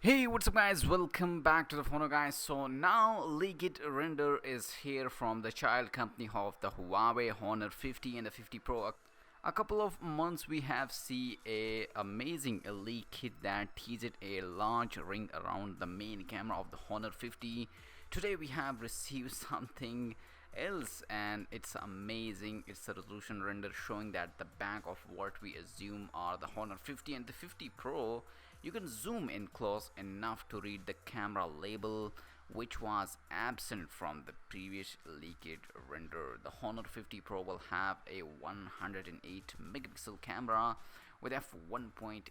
Hey, what's up, guys? Welcome back to the TheFonoGuy. So now Leakit Render is here from the child company of the Huawei Honor 50 and the 50 Pro. A couple of months we have seen a amazing leak kit that teased a large ring around the main camera of the Honor 50. Today we have received something else and it's amazing. It's a resolution render showing that the back of what we assume are the Honor 50 and the 50 Pro. You can zoom in close enough to read the camera label, which was absent from the previous leaked render. The Honor 50 Pro will have a 108 megapixel camera with f1.8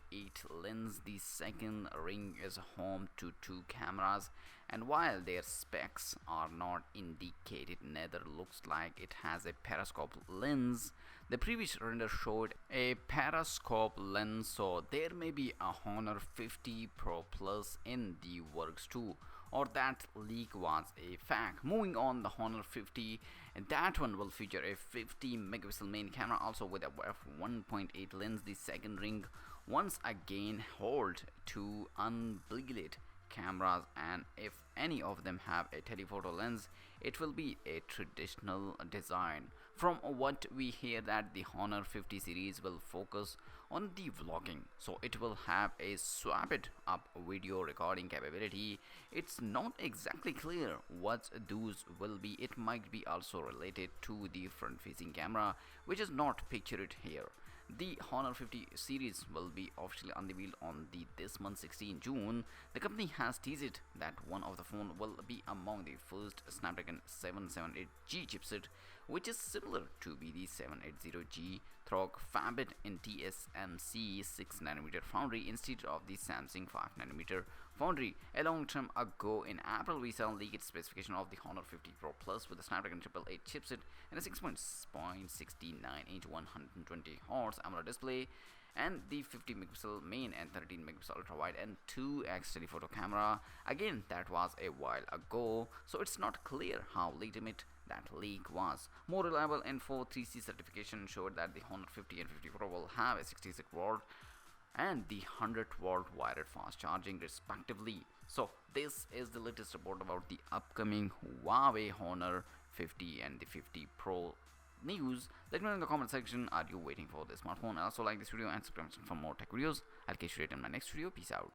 lens. The second ring is home to two cameras, and while their specs are not indicated, neither looks like it has a periscope lens. The previous render showed a periscope lens, so there may be a Honor 50 Pro Plus in the works too, or that leak was a fact. Moving on, the Honor 50, and that one will feature a 50 megapixel main camera, also with a f1.8 lens. The second ring once again hold two unbleeded cameras, and if any of them have a telephoto lens, it will be a traditional design. From what we hear, that the Honor 50 series will focus on the vlogging, so it will have a swapped up video recording capability. It's not exactly clear what those will be. It might be also related to the front facing camera, which is not pictured here. The Honor 50 series will be officially unveiled on this month 16 June. The company has teased that one of the phone will be among the first Snapdragon 778G chipset, which is similar to the 780G through fabbed in TSMC 6nm foundry instead of the Samsung 5nm foundry. A long time ago in April, we saw leaked specification of the Honor 50 Pro Plus with the Snapdragon 888 chipset and a 6.69-inch 120Hz AMOLED display, and the 50 megapixel main and 13 megapixel ultra wide and 2x telephoto camera. Again, that was a while ago, so it's not clear how legitimate that leak was. More reliable info, 3C certification showed that the Honor 50 and 50 Pro will have a 66 volt and the 100 volt wired fast charging respectively. So this is the latest report about the upcoming Huawei Honor 50 and the 50 Pro news. Let me know in the comment section, are you waiting for this smartphone? I also like this video and subscribe for more tech videos. I'll catch you later in my next video. Peace out.